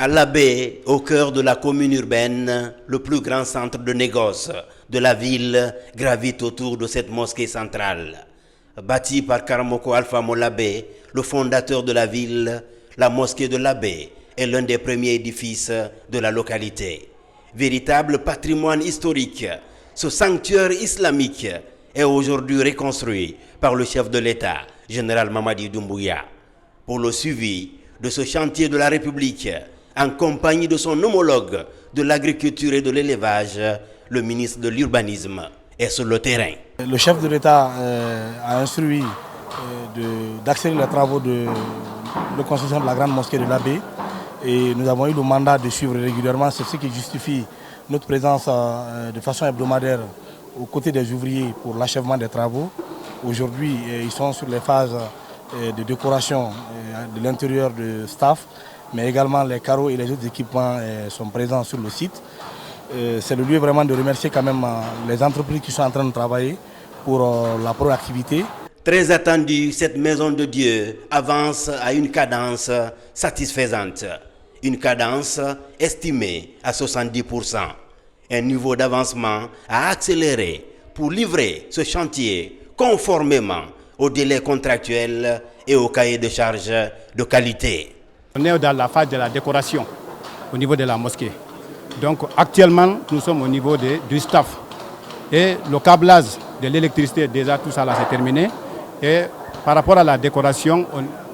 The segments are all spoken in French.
À la baie, au cœur de la commune urbaine, le plus grand centre de négoce de la ville gravite autour de cette mosquée centrale. Bâtie par Karamoko Alpha Molabé, le fondateur de la ville, la mosquée de l'abbé est l'un des premiers édifices de la localité. Véritable patrimoine historique, ce sanctuaire islamique est aujourd'hui reconstruit par le chef de l'État, général Mamadi Doumbouya. Pour le suivi de ce chantier de la République, en compagnie de son homologue de l'agriculture et de l'élevage, le ministre de l'Urbanisme est sur le terrain. Le chef de l'État a instruit d'accélérer les travaux de construction de la grande mosquée de l'abbé et nous avons eu le mandat de suivre régulièrement. C'est ce qui justifie notre présence de façon hebdomadaire aux côtés des ouvriers pour l'achèvement des travaux. Aujourd'hui, ils sont sur les phases de décoration de l'intérieur du staff, mais également les carreaux et les autres équipements sont présents sur le site. C'est le lieu vraiment de remercier quand même les entreprises qui sont en train de travailler pour la proactivité. Très attendue, cette maison de Dieu avance à une cadence satisfaisante. Une cadence estimée à 70%. Un niveau d'avancement à accélérer pour livrer ce chantier conformément aux délais contractuels et au cahier de charges de qualité. On est dans la phase de la décoration au niveau de la mosquée. Donc actuellement, nous sommes au niveau du staff. Et le câblage de l'électricité, déjà tout ça là c'est terminé. Et par rapport à la décoration,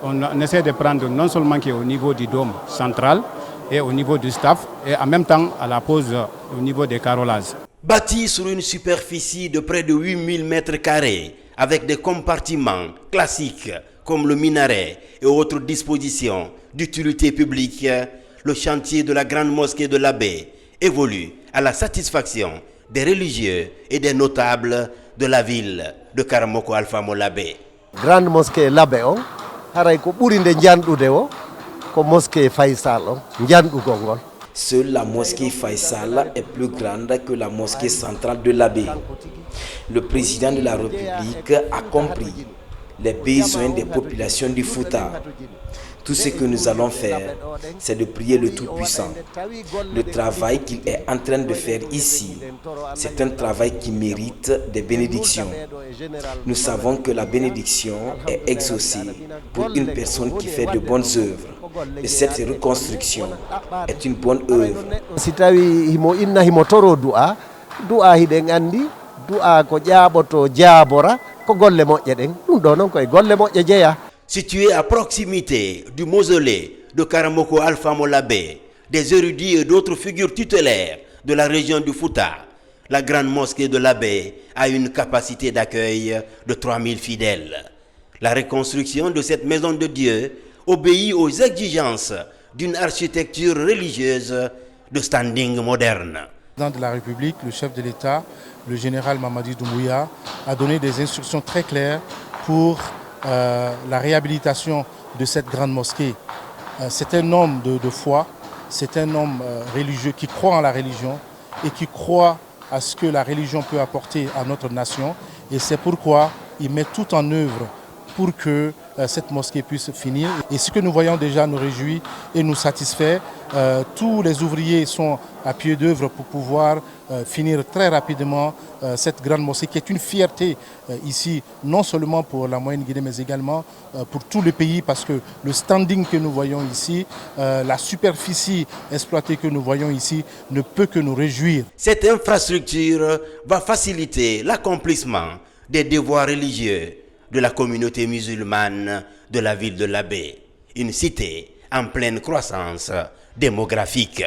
on essaie de prendre non seulement au niveau du dôme central et au niveau du staff, et en même temps à la pose au niveau des carrelages. Bâti sur une superficie de près de 8000 m², avec des compartiments classiques comme le minaret et autres dispositions d'utilité publique, le chantier de la grande mosquée de l'abbé évolue à la satisfaction des religieux et des notables de la ville de Karamoko Alpha Molabé. Grande mosquée l'abbé on haray ko ɓurinde janɗude o ko mosquée Faysal on janɗugol ngol. Seule la mosquée Faysal est plus grande que la mosquée centrale de l'abbé. Le président de la République a compris les besoins des populations du Fouta. Tout ce que nous allons faire, c'est de prier le Tout-Puissant. Le travail qu'il est en train de faire ici, c'est un travail qui mérite des bénédictions. Nous savons que la bénédiction est exaucée pour une personne qui fait de bonnes œuvres. Et cette reconstruction est une bonne œuvre. Si tawi himo inna himo toro du'a hiɗen andi du'a ko ƴaɓoto jaabora ko golle moƴƴe ɗen ɗum ɗo noon koye golle moƴƴe jeeya. Situé à proximité du mausolée de Karamoko Alpha Molabé, des érudits et d'autres figures tutélaires de la région du Fouta, la grande mosquée de l'abbé a une capacité d'accueil de 3000 fidèles. La reconstruction de cette maison de Dieu obéit aux exigences d'une architecture religieuse de standing moderne. Le président de la République, le chef de l'État, le général Mamadi Doumbouya, a donné des instructions très claires pour la réhabilitation de cette grande mosquée. C'est un homme de foi, c'est un homme religieux qui croit en la religion et qui croit à ce que la religion peut apporter à notre nation. Et c'est pourquoi il met tout en œuvre pour que cette mosquée puisse finir. Et ce que nous voyons déjà nous réjouit et nous satisfait. Tous les ouvriers sont à pied d'œuvre pour pouvoir finir très rapidement cette grande mosquée qui est une fierté ici, non seulement pour la Moyenne-Guinée, mais également pour tout le pays, parce que le standing que nous voyons ici, la superficie exploitée que nous voyons ici, ne peut que nous réjouir. Cette infrastructure va faciliter l'accomplissement des devoirs religieux de la communauté musulmane de la ville de l'abbé, une cité en pleine croissance démographique.